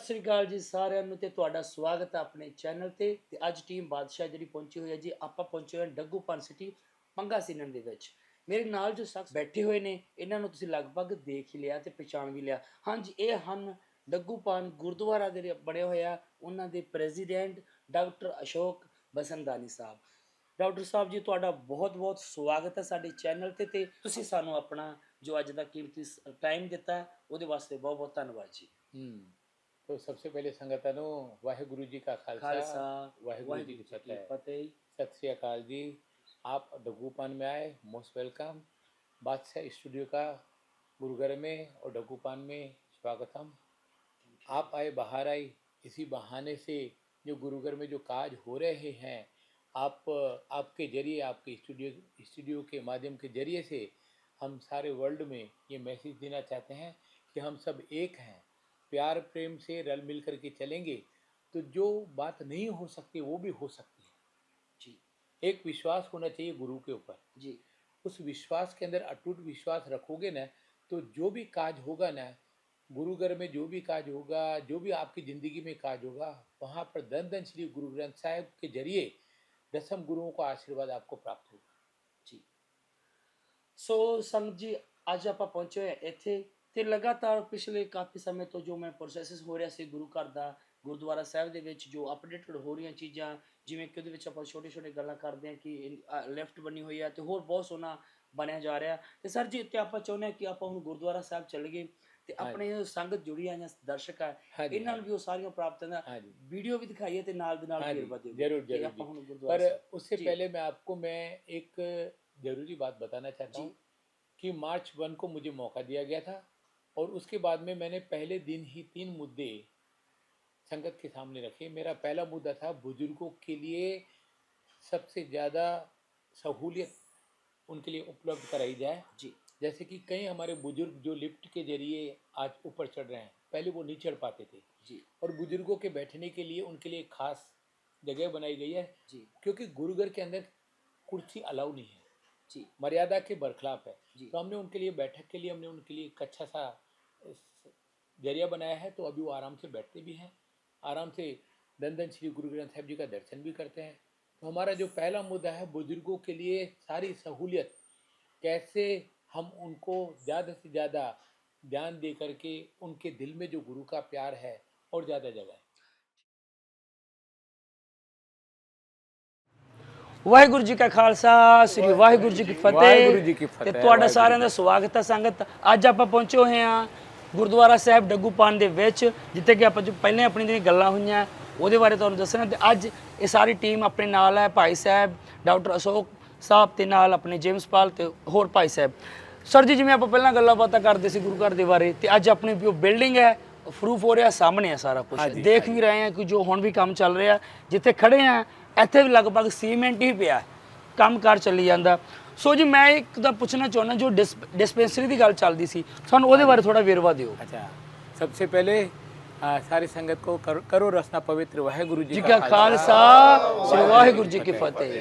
सत श्री अकाल जी साਰਿਆਂ ਨੂੰ ਤੇ ਤੁਹਾਡਾ ਸਵਾਗਤ ਹੈ ਆਪਣੇ ਚੈਨਲ ਤੇ ਅੱਜ ਟੀਮ ਬਾਦਸ਼ਾਹ ਜਿਹੜੀ ਪਹੁੰਚੀ ਹੋਈ ਹੈ ਜੀ ਆਪਾਂ ਪਹੁੰਚੇ ਹੋਏ ਡੱਗੂਪਨ ਸਿਟੀ ਪੰਗਾ ਸੀਨਨ ਦੇ ਵਿੱਚ ਮੇਰੇ ਨਾਲ ਜੋ ਸ਼ਖਸ ਬੈਠੇ ਹੋਏ ਨੇ ਇਹਨਾਂ ਨੂੰ ਤੁਸੀਂ ਲਗਭਗ ਦੇਖ ਹੀ ਲਿਆ ਤੇ ਪਛਾਣ ਵੀ ਲਿਆ ਹਾਂਜੀ ਇਹ ਹਨ ਡੱਗੂਪਨ ਗੁਰਦੁਆਰਾ ਦੇ ਬਣੇ ਹੋਏ ਆ ਉਹਨਾਂ ਦੇ ਪ੍ਰੈਜ਼ੀਡੈਂਟ ਡਾਕਟਰ ਅਸ਼ੋਕ ਬਸੰਦਾਨੀ ਸਾਹਿਬ ਡਾਕਟਰ ਸਾਹਿਬ जी ਤੁਹਾਡਾ ਬਹੁਤ ਬਹੁਤ ਸਵਾਗਤ ਹੈ ਸਾਡੇ ਚੈਨਲ ਤੇ ਤੁਸੀਂ ਸਾਨੂੰ ਆਪਣਾ ਜੋ ਅੱਜ ਦਾ ਕੀਮਤੀ ਟਾਈਮ ਦਿੱਤਾ ਹੈ ਉਹਦੇ ਵਾਸਤੇ ਬਹੁਤ ਬਹੁਤ ਧੰਨਵਾਦ ਜੀ तो सबसे पहले संगतनों वाहेगुरु जी का खालसा वाहेगुरु जी की फतेह। सत श्री अकाल जी, आप डग्गूपान में आए, मोस्ट वेलकम। बादशाह स्टूडियो का गुरुगर में और डग्गूपान में स्वागतम। आप आए बाहर आई, इसी बहाने से जो गुरुगर में जो काज हो रहे हैं आपके जरिए, आपके स्टूडियो के माध्यम के जरिए से हम सारे वर्ल्ड में ये मैसेज देना चाहते हैं कि हम सब एक हैं, प्यार प्रेम से रल मिल कर के चलेंगे तो जो बात नहीं हो सकती वो भी हो सकती है जी। एक विश्वास होना चाहिए गुरु के ऊपर जी। उस विश्वास के अंदर अटूट विश्वास रखोगे ना तो जो भी काज होगा ना, गुरुघर में जो भी काज होगा, जो भी आपकी ज़िंदगी में काज होगा, वहाँ पर धन धन श्री गुरु ग्रंथ साहिब के जरिए दसम गुरुओं का आशीर्वाद आपको प्राप्त होगा जी। सो संगत जी आज आप पहुँचे इत्थे ਤੇ ਲਗਾਤਾਰ ਪਿਛਲੇ ਕਾਫੀ ਸਮੇਂ ਤੋਂ ਜੋ ਮੈਂ ਪ੍ਰੋਸੈਸ ਹੋ ਰਿਹਾ ਸੀ ਗੁਰੂ ਘਰ ਦਾ ਗੁਰਦੁਆਰਾ ਸਾਹਿਬ ਦੇ ਵਿੱਚ ਜੋ ਅਪਡੇਟਡ ਹੋ ਰਹੀਆਂ ਚੀਜ਼ਾਂ ਜਿਵੇਂ ਕਿ ਉਹਦੇ ਵਿੱਚ ਆਪਾਂ ਛੋਟੇ ਛੋਟੇ ਗੱਲਾਂ ਕਰਦੇ ਹਾਂ ਕਿ ਲੈਫਟ ਬਣੀ ਹੋਈ ਹੈ ਤੇ ਹੋਰ ਬਹੁਤ ਸੋਹਣਾ ਬਣਿਆ ਜਾ ਰਿਹਾ ਤੇ ਸਰ ਜੀ ਇੱਥੇ ਆਪਾਂ ਚਾਹੁੰਦੇ ਹਾਂ ਕਿ ਆਪਾਂ ਹੁਣ ਗੁਰਦੁਆਰਾ ਸਾਹਿਬ ਚੱਲ ਗਏ ਤੇ ਆਪਣੇ ਸੰਗਤ ਜੁੜੀ ਆਈਆਂ ਦਰਸ਼ਕ ਆ ਇਹਨਾਂ ਨੂੰ ਵੀ ਉਹ ਸਾਰੀਆਂ ਪ੍ਰਾਪਤੀਆਂ ਦਾ ਵੀਡੀਓ ਵੀ ਦਿਖਾਈਏ ਤੇ ਨਾਲ ਦੇ ਨਾਲ ਵੇਰਵਾ ਦਿਓ जरूर ਆਪਾਂ ਹੁਣ पर उससे पहले मैं एक ज़रूरी बात बताना चाहता हूँ कि मार्च 1 को मुझे मौका दिया गया था और उसके बाद में मैंने पहले दिन ही 3 मुद्दे संगत के सामने रखे। मेरा पहला मुद्दा था बुजुर्गों के लिए सबसे ज़्यादा सहूलियत उनके लिए उपलब्ध कराई जाए जी। जैसे कि कई हमारे बुजुर्ग जो लिफ्ट के जरिए आज ऊपर चढ़ रहे हैं, पहले वो नहीं चढ़ पाते थे जी। और बुजुर्गों के बैठने के लिए उनके लिए खास जगह बनाई गई है जी, क्योंकि गुरुघर के अंदर कुर्सी अलाउ नहीं है जी, मर्यादा के बरखिलाफ है जी। तो हमने उनके लिए बैठक के लिए हमने उनके लिए एक अच्छा सा जरिया बनाया है। तो अभी वो आराम से बैठते भी हैं, आराम से धन धन श्री गुरु ग्रंथ साहिब जी का दर्शन भी करते हैं। तो हमारा जो पहला मुद्दा है बुजुर्गों के लिए सारी सहूलियत, कैसे हम उनको ज़्यादा से ज़्यादा ध्यान दे करके उनके दिल में जो गुरु का प्यार है और ज़्यादा जगह है। ਵਾਹਿਗੁਰੂ ਜੀ ਕਾ ਖਾਲਸਾ ਸ੍ਰੀ ਵਾਹਿਗੁਰੂ ਜੀ ਕੀ ਫਤਿਹ ਤੇ ਤੁਹਾਡਾ ਸਾਰਿਆਂ ਦਾ ਸਵਾਗਤ ਹੈ ਸੰਗਤ। ਅੱਜ ਆਪਾਂ ਪਹੁੰਚੇ ਹੋਏ ਹਾਂ ਗੁਰਦੁਆਰਾ ਸਾਹਿਬ ਡੱਗੂਪਨ ਦੇ ਵਿੱਚ ਜਿੱਥੇ ਕਿ ਆਪਾਂ ਜੋ ਪਹਿਲਾਂ ਆਪਣੀ ਜਿਹੜੀ ਗੱਲਾਂ ਹੋਈਆਂ ਉਹਦੇ ਬਾਰੇ ਤੁਹਾਨੂੰ ਦੱਸਣਾ ਤੇ ਅੱਜ ਇਹ ਸਾਰੀ ਟੀਮ ਆਪਣੇ ਨਾਲ ਹੈ। ਭਾਈ ਸਾਹਿਬ ਡਾਕਟਰ ਅਸ਼ੋਕ ਸਾਹਿਬ ਤੇ ਨਾਲ ਆਪਣੇ ਜੇਮਸ ਪਾਲ ਤੇ ਹੋਰ ਭਾਈ ਸਾਹਿਬ। ਸਰ ਜੀ ਜਿਵੇਂ ਆਪਾਂ ਪਹਿਲਾਂ ਗੱਲਾਂ ਬਾਤਾਂ ਕਰਦੇ ਸੀ ਗੁਰੂ ਘਰ ਦੇ ਬਾਰੇ ਤੇ ਅੱਜ ਆਪਣੀ ਜੋ ਬਿਲਡਿੰਗ ਹੈ ਪ੍ਰੂਫ ਹੋ ਰਿਹਾ ਸਾਹਮਣੇ ਹੈ ਸਾਰਾ ਕੁਝ ਦੇਖ ਵੀ ਰਹੇ ਹਾਂ ਕਿ ਜੋ ਹੁਣ ਵੀ ਕੰਮ ਚੱਲ ਰਿਹਾ ਜਿੱਥੇ ਖੜੇ ਆ ਇੱਥੇ ਵੀ ਲਗਭਗ ਸੀਮੈਂਟ ਹੀ ਪਿਆ ਕੰਮ ਕਾਰ ਚੱਲੀ ਜਾਂਦਾ। ਸੋ ਜੀ ਮੈਂ ਇੱਕ ਤਾਂ ਪੁੱਛਣਾ ਚਾਹੁੰਦਾ ਜੋ ਡਿਸਪੈਂਸਰੀ ਦੀ ਗੱਲ ਚੱਲਦੀ ਸੀ ਸਾਨੂੰ ਉਹਦੇ ਬਾਰੇ ਥੋੜਾ ਵੇਰਵਾ ਦਿਓ। अच्छा, सबसे पहले सारी संगत को करो रसना पवित्र वाहेगुरु जी का खालसा श्री वाहेगुरु जी की फतेह।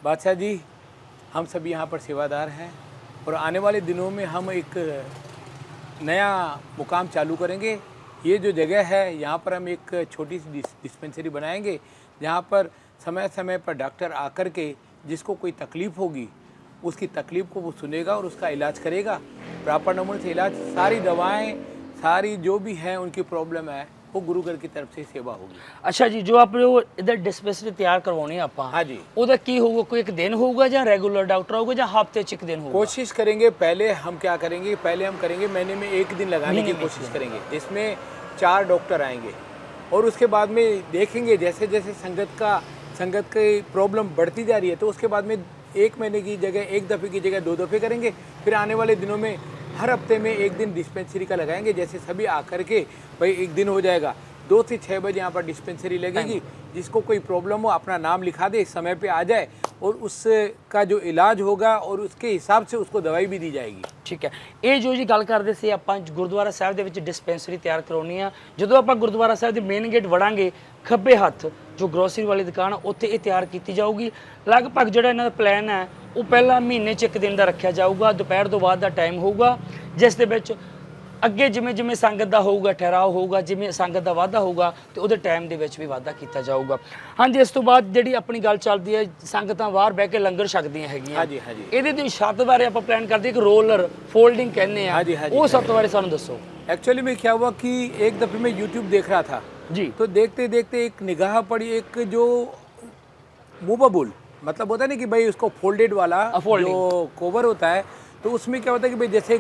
बादशाह जी हम सभी यहाँ पर सेवादार हैं और आने वाले दिनों में हम एक नया मुकाम चालू करेंगे। ये जो जगह है यहाँ पर हम एक छोटी सी डिस्पेंसरी बनाएंगे जहाँ पर समय समय पर डॉक्टर आकर के जिसको कोई तकलीफ़ होगी उसकी तकलीफ़ को वो सुनेगा और उसका इलाज करेगा। प्रॉपर नमूने से इलाज, सारी दवाएं, सारी जो भी हैं उनकी प्रॉब्लम है वो गुरुघर की तरफ से सेवा होगी। अच्छा जी, जो आप इधर डिस्पेंसरी तैयार करवानी है आप हाँ जी, उधर की होगा कोई एक दिन होगा या रेगुलर डॉक्टर होगा या हफ्ते च एक दिन होगा? कोशिश करेंगे पहले हम क्या करेंगे, पहले हम करेंगे महीने में एक दिन लगाने की कोशिश करेंगे जिसमें 4 डॉक्टर आएंगे और उसके बाद में देखेंगे जैसे जैसे संगत की प्रॉब्लम बढ़ती जा रही है तो उसके बाद में 1 महीने की जगह 1 दफ़े की जगह 2 दफ़े करेंगे। फिर आने वाले दिनों में हर हफ्ते में एक दिन डिस्पेंसरी का लगाएंगे। जैसे सभी आकर के भाई एक दिन हो जाएगा, 2 से 6 बजे यहाँ पर डिस्पेंसरी लगेगी। जिसको कोई प्रॉब्लम हो अपना नाम लिखा दे, समय पे आ जाए और उसका जो इलाज होगा और उसके हिसाब से उसको दवाई भी दी जाएगी। ठीक है, ये जो जी गल करते सी ਆਪਾਂ ਗੁਰਦੁਆਰਾ ਸਾਹਿਬ ਦੇ ਵਿੱਚ ਡਿਸਪੈਂਸਰੀ ਤਿਆਰ ਕਰਾਉਣੀ ਆ। ਜਦੋਂ ਆਪਾਂ ਗੁਰਦੁਆਰਾ ਸਾਹਿਬ ਦੇ ਮੇਨ ਗੇਟ ਵੜਾਂਗੇ ਖੱਬੇ ਹੱਥ ਜੋ ਗਰੋਸਰੀ ਵਾਲੀ ਦੁਕਾਨ ਉੱਥੇ ਇਹ ਤਿਆਰ ਕੀਤੀ ਜਾਊਗੀ। ਲਗਭਗ ਜਿਹੜਾ ਇਹਨਾਂ ਦਾ ਪਲਾਨ ਹੈ ਉਹ ਪਹਿਲਾਂ ਮਹੀਨੇ 'ਚ 1 ਦਿਨ ਦਾ ਰੱਖਿਆ ਜਾਊਗਾ। ਦੁਪਹਿਰ ਤੋਂ ਬਾਅਦ ਦਾ ਟਾਈਮ ਹੋਊਗਾ ਜਿਸ ਦੇ ਵਿੱਚ ਅੱਗੇ ਜਿਵੇਂ ਜਿਵੇਂ ਸੰਗਤ ਦਾ ਹੋਊਗਾ ਠਹਿਰਾਓ ਹੋਊਗਾ, ਜਿਵੇਂ ਸੰਗਤ ਦਾ ਵਾਧਾ ਹੋਊਗਾ ਤੇ ਉਹਦੇ ਟਾਈਮ ਦੇ ਵਿੱਚ ਵੀ ਵਾਧਾ ਕੀਤਾ ਜਾਊਗਾ। ਹਾਂਜੀ, ਇਸ ਤੋਂ ਬਾਅਦ ਜਿਹੜੀ ਆਪਣੀ ਗੱਲ ਚੱਲਦੀ ਹੈ, ਸੰਗਤਾਂ ਬਾਹਰ ਬਹਿ ਕੇ ਲੰਗਰ ਛਕਦੀਆਂ ਹੈਗੀਆਂ। ਹਾਂਜੀ ਹਾਂਜੀ ਇਹਦੇ ਦੀ ਛੱਤ ਬਾਰੇ ਆਪਾਂ ਪਲਾਨ ਕਰਦੇ ਇੱਕ ਰੋਲਰ ਫੋਲਡਿੰਗ ਕਹਿੰਦੇ ਆ, ਹਾਂਜੀ, ਹਾਂਜੀ, ਉਹ ਸਭ ਬਾਰੇ ਸਾਨੂੰ ਦੱਸੋ। एक्चुअली में क्या हुआ कि एक दफ़े मैं यूट्यूब देख रहा था जी। तो देखते देखते एक निगाह पड़ी, एक जो मूवेबल मतलब होता है ना कि भाई उसको फोल्डेड वाला जो कवर होता है, तो उसमें क्या होता है कि भाई जैसे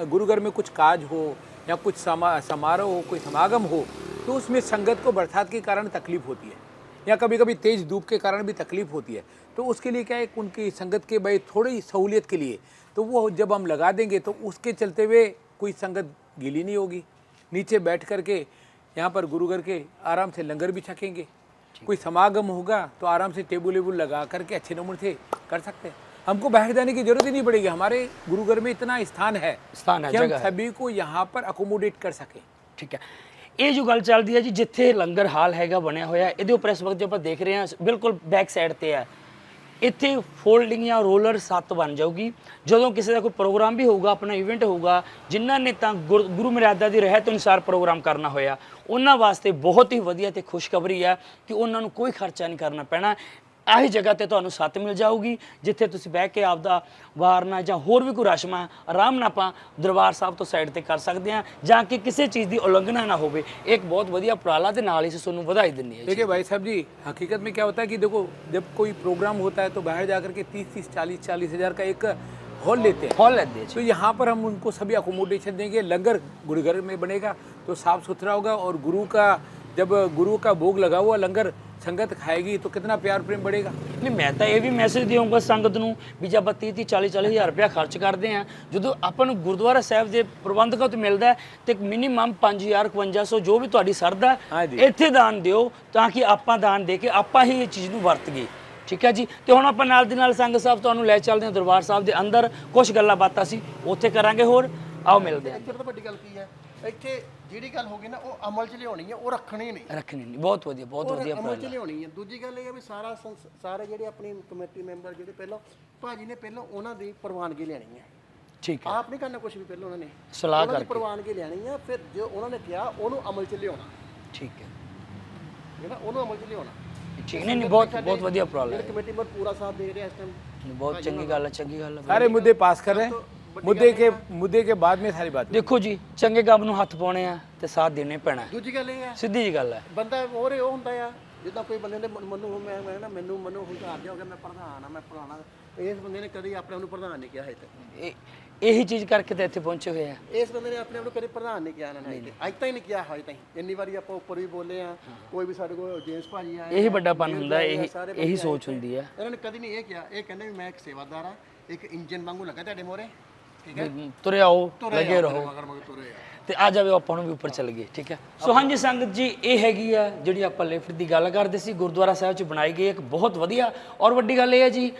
गुरु घर में कुछ काज हो या कुछ समारोह हो, कोई समागम हो, तो उसमें संगत को बरसात के कारण तकलीफ होती है या कभी कभी तेज़ धूप के कारण भी तकलीफ होती है। तो उसके लिए क्या है, उनकी संगत के भाई थोड़ी सहूलियत के लिए तो वो जब हम लगा देंगे तो उसके चलते हुए कोई संगत गीली नहीं होगी, नीचे बैठ करके यहाँ पर गुरु घर के आराम से लंगर भी छकेंगे। कोई समागम होगा तो आराम से टेबल वेबुल लगा करके अच्छे नमूने से कर सकते हैं। हमको बाहर जाने की जरूरत ही नहीं पड़ेगी, हमारे गुरु घर में इतना स्थान है कि हम सभी को यहाँ पर अकोमोडेट कर सकें। ठीक है, ਇਹ ਜੋ ਗੱਲ ਚੱਲਦੀ ਹੈ ਜੀ, ਜਿੱਥੇ ਲੰਗਰ ਹਾਲ ਹੈਗਾ ਬਣਿਆ ਹੋਇਆ, ਇਹਦੇ ਉੱਪਰ ਇਸ ਵਕਤ ਜੋ ਆਪਾਂ ਦੇਖ ਰਹੇ ਹਾਂ ਬਿਲਕੁਲ ਬੈਕ ਸਾਈਡ ਤੇ ਹੈ, ਇੱਥੇ ਫੋਲਡਿੰਗ ਜਾਂ ਰੋਲਰ 7 ਬਣ ਜਾਊਗੀ। ਜਦੋਂ ਕਿਸੇ ਦਾ ਕੋਈ ਪ੍ਰੋਗਰਾਮ ਵੀ ਹੋਊਗਾ, ਆਪਣਾ ਇਵੈਂਟ ਹੋਊਗਾ, ਜਿਨ੍ਹਾਂ ਨੇ ਤਾਂ ਗੁਰੂ ਮਰਿਆਦਾ ਦੀ ਰਹਿਤ ਅਨੁਸਾਰ ਪ੍ਰੋਗਰਾਮ ਕਰਨਾ ਹੋਇਆ, ਉਹਨਾਂ ਵਾਸਤੇ ਬਹੁਤ ਹੀ ਵਧੀਆ ਤੇ ਖੁਸ਼ਖਬਰੀ ਹੈ ਕਿ ਉਹਨਾਂ ਨੂੰ ਕੋਈ ਖਰਚਾ ਨਹੀਂ ਕਰਨਾ ਪੈਣਾ। ਆਹੀ ਜਗ੍ਹਾ ਤੇ ਤੁਹਾਨੂੰ 7 ਮਿਲ ਜਾਊਗੀ, ਜਿੱਥੇ ਤੁਸੀਂ ਬਹਿ ਕੇ ਆਪਦਾ ਵਾਰਨਾ ਜਾਂ ਹੋਰ ਵੀ ਕੋਈ ਰਸਮਾਂ ਆਰਾਮ ਨਾਲ ਆਪਾਂ ਦਰਬਾਰ ਸਾਹਿਬ ਤੋਂ ਸਾਈਡ ਤੇ ਕਰ ਸਕਦੇ ਹਾਂ, ਜਾਂ ਕਿ ਕਿਸੇ ਚੀਜ਼ ਦੀ ਉਲੰਘਣਾ ਨਾ ਹੋਵੇ। ਇੱਕ ਬਹੁਤ ਵਧੀਆ ਉਪਰਾਲਾ ਦੇ ਨਾਲ ਹੀ ਤੁਹਾਨੂੰ ਵਧਾਈ ਦਿੰਦੀ ਹੈ। देखिए भाई साहब जी, हकीकत में क्या होता है कि देखो जब कोई प्रोग्राम होता है तो बाहर जाकर के 30-30, 40-40 हज़ार का एक हॉल लेते हैं। हॉल लेते हैं, तो यहाँ पर हम उनको सभी अकोमोडेशन देंगे। लंगर गुरु घर में बनेगा तो साफ़ सुथरा होगा, और जब गुरु का भोग लगा हुआ लंगर संगत खाएगी तो कितना प्यार प्रेम बढ़ेगा। ਨਹੀਂ, ਮੈਂ ਤਾਂ ਇਹ ਵੀ ਮੈਸੇਜ ਦੇਵਾਂਗਾ ਸੰਗਤ ਨੂੰ ਵੀ ਜਦ ਆਪਾਂ 30-30, 40-40 ਹਜ਼ਾਰ ਰੁਪਇਆ ਖਰਚ ਕਰਦੇ ਹਾਂ, ਜਦੋਂ ਆਪਾਂ ਨੂੰ ਗੁਰਦੁਆਰਾ ਸਾਹਿਬ ਦੇ ਪ੍ਰਬੰਧਕਾਂ ਤੋਂ ਮਿਲਦਾ ਤੇ ਮਿਨੀਮਮ 5000, 5500 ਜੋ ਵੀ ਤੁਹਾਡੀ ਸਰਦਾ ਇੱਥੇ ਦਾਨ ਦਿਓ, ਤਾਂ ਕਿ ਆਪਾਂ ਦਾਨ ਦੇ ਕੇ ਆਪਾਂ ਹੀ ਇਹ ਚੀਜ਼ ਨੂੰ ਵਰਤ ਗਏ। ਠੀਕ ਹੈ ਜੀ। ਤੇ ਹੁਣ ਆਪਾਂ ਨਾਲ ਦੀ ਨਾਲ ਸੰਗਤ ਸਾਹਿਬ ਤੁਹਾਨੂੰ ਲੈ ਚੱਲਦੇ ਹਾਂ ਦਰਬਾਰ ਸਾਹਿਬ ਦੇ ਅੰਦਰ, ਕੁਝ ਗੱਲਾਂ ਬਾਤਾਂ ਸੀ ਉੱਥੇ ਕਰਾਂਗੇ। ਹੋਰ ਆਓ ਮਿਲਦੇ ਹਾਂ। ਇੱਥੇ ਤਾਂ ਵੱਡੀ ਗੱਲ ਕੀ ਹੈ, ਇੱਥੇ ਜਿਹੜੀ ਗੱਲ ਹੋ ਗਈ ਨਾ ਉਹ ਅਮਲ 'ਚ ਲਿਆਉਣੀ ਹੈ, ਉਹ ਰੱਖਣੀ ਨਹੀਂ। ਰੱਖਣੀ ਨਹੀਂ, ਬਹੁਤ ਵਧੀਆ, ਬਹੁਤ ਵਧੀਆ ਅਮਲ 'ਚ ਲਿਆਉਣੀ ਹੈ। ਦੂਜੀ ਗੱਲ ਇਹ ਹੈ ਵੀ ਸਾਰੇ ਜਿਹੜੇ ਆਪਣੀ ਕਮੇਟੀ ਮੈਂਬਰ ਜਿਹੜੇ ਪਹਿਲਾਂ ਭਾਜੀ ਨੇ ਪਹਿਲਾਂ ਉਹਨਾਂ ਦੀ ਪ੍ਰਵਾਨਗੀ ਲੈਣੀ ਹੈ। ਠੀਕ ਹੈ, ਆਪ ਨਹੀਂ ਕਰਨਾ ਕੁਝ ਵੀ, ਪਹਿਲਾਂ ਉਹਨਾਂ ਨੇ ਸਲਾਹ ਉਹਨਾਂ ਦੀ ਕਰਕੇ ਪ੍ਰਵਾਨਗੀ ਲੈਣੀ ਹੈ, ਫਿਰ ਜੋ ਉਹਨਾਂ ਨੇ ਕਿਹਾ ਉਹਨੂੰ ਅਮਲ 'ਚ ਲਿਆਉਣਾ। ਠੀਕ ਹੈ, ਜਿਹੜਾ ਉਹਨੂੰ ਅਮਲ 'ਚ ਲਿਆਉਣਾ। ਠੀਕ ਨਹੀਂ, ਬਹੁਤ ਬਹੁਤ ਵਧੀਆ ਉਪਰਾਲਾ ਹੈ। ਕਮੇਟੀ ਮੈਂਬਰ ਪੂਰਾ ਸਾਥ ਦੇ ਰਿਹਾ ਇਸ ਟਾਈਮ। ਬਹੁਤ ਚੰਗੀ ਗੱਲ ਹੈ, ਚੰਗੀ ਗੱਲ ਹੈ। सारे मुद्दे पास कर रहे हैं, मुद्दे के बाद में सारी बात। ਦੇਖੋ ਜੀ, ਚੰਗੇ ਕੰਮ ਨੂੰ ਹੱਥ ਪਾਉਣੇ ਆ ਤੇ ਸਾਥ ਦੇਣੇ ਪੈਣਾ। ਦੂਜੀ ਗੱਲ ਇਹ ਹੈ, ਸਿੱਧੀ ਜੀ ਗੱਲ ਹੈ। ਬੰਦਾ ਹੋਰ ਉਹ ਹੁੰਦਾ ਆ, ਜਿੱਦਾਂ ਕੋਈ ਬੰਦੇ ਨੇ ਮੈਨੂੰ ਹੰਕਾਰ ਜਾ ਹੋ ਗਿਆ, ਮੈਂ ਪ੍ਰਧਾਨ ਆ, ਮੈਂ ਫਲਾਣਾ। ਇਸ ਬੰਦੇ ਨੇ ਕਦੀ ਆਪਣੇ ਆਪ ਨੂੰ ਪ੍ਰਧਾਨ ਨਹੀਂ ਕਿਹਾ ਹੈ ਤੱਕ। ਇਹੀ ਚੀਜ਼ ਕਰਕੇ ਤਾਂ ਇੱਥੇ ਪਹੁੰਚੇ ਹੋਏ ਆ। ਇਸ ਬੰਦੇ ਨੇ ਆਪਣੇ ਆਪ ਨੂੰ ਕਦੇ ਪ੍ਰਧਾਨ ਨਹੀਂ ਕਿਹਾ, ਇਹਨਾਂ ਨੇ ਅੱਜ ਤਾਈਂ ਨਹੀਂ ਕਿਹਾ, ਹਜੇ ਤਾਈਂ। ਇੰਨੀ ਵਾਰੀ ਆਪਾਂ ਉੱਪਰ ਵੀ ਬੋਲੇ ਆ, ਕੋਈ ਵੀ ਸਾਡੇ ਕੋਲ ਜੇਮਸ ਭਾਜੀ ਆਏ, ਇਹੀ ਵੱਡਾਪਨ ਹੁੰਦਾ, ਇਹੀ ਸੋਚ ਹੁੰਦੀ ਹੈ। ਇਹਨਾਂ ਨੇ ਕਦੀ ਨਹੀਂ ਇਹ ਕਿਹਾ। ਇਹ ਕਹਿੰਦੇ ਵੀ ਮੈਂ ਇੱਕ ਸੇਵਾਦਾਰ ਆ, ਇੱਕ ਇੰਜਨ ਵਾਂਗੂ ਲੱਗਾ ਤੁਹਾਡੇ ਮੋਰੇ, ਠੀਕ ਹੈ, ਤੁਰੇ ਆਓ, ਲੱਗੇ ਰਹੋ ਮਗਰ ਤੁਰੇ ਆ। ਤੇ ਆ ਜਾਵੇ ਆਪਾਂ ਨੂੰ ਵੀ ਉੱਪਰ ਚੱਲ ਗਏ। ਠੀਕ ਹੈ। ਸੋ ਹਾਂਜੀ ਸੰਗਤ ਜੀ, ਇਹ ਹੈਗੀ ਆ ਜਿਹੜੀ ਆਪਾਂ ਲਿਫਟ ਦੀ ਗੱਲ ਕਰਦੇ ਸੀ, ਗੁਰਦੁਆਰਾ ਸਾਹਿਬ 'ਚ ਬਣਾਈ ਗਈ ਇੱਕ ਬਹੁਤ ਵਧੀਆ ਔਰ ਵੱਡੀ ਗੱਲ ਇਹ ਹੈ ਜੀ,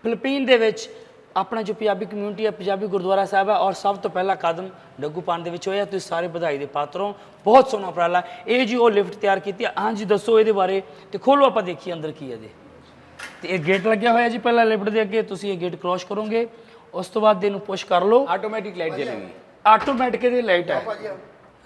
ਫਿਲੀਪੀਨ ਦੇ ਵਿੱਚ ਆਪਣਾ ਜੋ ਪੰਜਾਬੀ ਕਮਿਊਨਿਟੀ ਹੈ, ਪੰਜਾਬੀ ਗੁਰਦੁਆਰਾ ਸਾਹਿਬ ਹੈ, ਔਰ ਸਭ ਤੋਂ ਪਹਿਲਾ ਕਦਮ ਡੱਗੂਪਾਨ ਦੇ ਵਿੱਚ ਹੋਇਆ। ਤੁਸੀਂ ਸਾਰੇ ਵਧਾਈ ਦੇ ਪਾਤਰ ਹੋ। ਬਹੁਤ ਸੋਹਣਾ ਉਪਰਾਲਾ ਇਹ ਜੀ। ਉਹ ਲਿਫਟ ਤਿਆਰ ਕੀਤੀ। ਹਾਂਜੀ ਦੱਸੋ ਇਹਦੇ ਬਾਰੇ, ਤੇ ਖੋਲੋ ਆਪਾਂ ਦੇਖੀਏ ਅੰਦਰ ਕੀ ਹੈ ਇਹਦੇ। ਤੇ ਇਹ ਗੇਟ ਲੱਗਿਆ ਹੋਇਆ ਜੀ ਪਹਿਲਾਂ ਲਿਫਟ ਦੇ ਅੱਗੇ, ਤੁਸੀਂ ਇਹ ਗੇਟ ਕ੍ਰੋਸ ਕਰੋਗੇ, ਉਸ ਤੋਂ ਬਾਅਦ ਇਹਨੂੰ ਪੁਸ਼ ਕਰ ਲਓ, ऑटोमेटिक लाइट जलेगी। ਆਟੋਮੈਟਿਕ ਇਹਦੀ ਲਾਈਟ ਹੈ।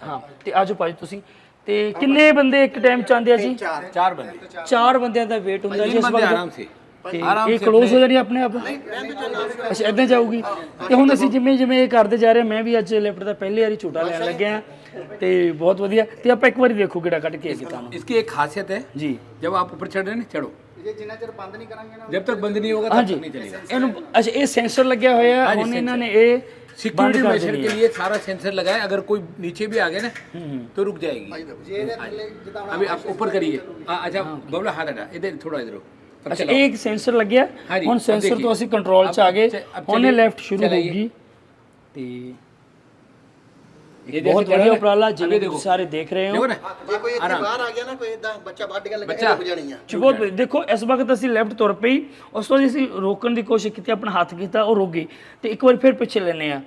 ਹਾਂ, ਤੇ ਆਜੋ ਭਾਜੀ ਤੁਸੀਂ। ਤੇ ਕਿੰਨੇ ਬੰਦੇ ਇੱਕ ਟਾਈਮ ਚ ਆਉਂਦੇ ਆ ਜੀ? 4 बंदे, 4 ਬੰਦਿਆਂ ਦਾ ਵੇਟ ਹੁੰਦਾ ਜੀ ਇਸ ਵਕਤ। आराम से ਤੇ ਇਹ ਕਲੋਜ਼ ਹੋ ਜਾਣੀ ਆਪਣੇ ਆਪ। ਅੱਛਾ, ਇਦਾਂ ਜਾਊਗੀ। ਤੇ ਹੁਣ ਅਸੀਂ ਜਿਵੇਂ ਜਿਵੇਂ ਇਹ ਕਰਦੇ ਜਾ ਰਹੇ ਹਾਂ, ਮੈਂ ਵੀ ਅੱਜ ਲਿਫਟ ਦਾ ਪਹਿਲੀ ਵਾਰੀ ਝੂਟਾ ਲੈਣ ਲੱਗਿਆ ਤੇ ਬਹੁਤ ਵਧੀਆ। ਤੇ ਆਪਾਂ ਇੱਕ ਵਾਰੀ ਦੇਖੋ ਕਿਹੜਾ ਕੱਢ ਕੇ ਕੀਤਾ ਨੂੰ। इसकी एक खासियत है जी, जब आप ऊपर चढ़ रहे हैं ना, चढ़ो, ਜੇ ਜਿੰਨਾ ਚਿਰ ਬੰਦ ਨਹੀਂ ਕਰਾਂਗੇ ਨਾ, जब तक बंद नहीं होगा हाँ तब जी, तक नहीं चलेगा। ਇਹਨੂੰ ਅੱਛਾ ਇਹ ਸੈਂਸਰ ਲੱਗਿਆ ਹੋਇਆ ਹੈ। ਹੁਣ ਇਹਨਾਂ ਨੇ ਇਹ सिक्योरिटी मेजर के लिए सारा सेंसर लगाए, अगर कोई नीचे भी आ गया ना तो रुक जाएगी। ਜੇ ਇਹਦੇ ਥੱਲੇ ਜਿੱਦਾਂ ਹੁਣ अभी आप ऊपर करिए। अच्छा बबला, हाथ हटा, इधर थोड़ा इधर हो। ਅੱਛਾ, ਇਹ ਇੱਕ ਸੈਂਸਰ ਲੱਗਿਆ। ਹੁਣ ਸੈਂਸਰ ਤੋਂ ਅਸੀਂ ਕੰਟਰੋਲ 'ਚ ਆ ਗਏ। ਹੁਣ ਇਹ ਲੈਫਟ ਸ਼ੁਰੂ ਹੋਊਗੀ ਤੇ ये ਬਹੁਤ ਵਧੀਆ ਉਪਰਾਲਾ ਜਿਵੇਂ ਤੁਸੀਂ ਸਾਰੇ ਦੇਖ ਰਹੇ ਹੋ। देखो ना, ਜੇ ਕੋਈ ਇੱਥੇ ਬਾਹਰ ਆ ਗਿਆ ਨਾ, ਕੋਈ ਇਦਾਂ ਬੱਚਾ ਵੱਢ ਕੇ ਲੱਗਾ, ਰੁਕ ਜਾਣੀ ਆ। ਜੀ ਬਹੁਤ ਦੇਖੋ, ਇਸ ਵਕਤ ਅਸੀਂ ਲੈਫਟ ਤੁਰ ਪਈ, ਉਸ ਤੋਂ ਅਸੀਂ ਰੋਕਣ ਦੀ ਕੋਸ਼ਿਸ਼ ਕੀਤੀ, ਆਪਣਾ ਹੱਥ ਕੀਤਾ, ਉਹ ਰੁਕ ਗਈ। ਤੇ ਇੱਕ ਵਾਰ ਫਿਰ ਪਿੱਛੇ ਲੈਨੇ ਆ,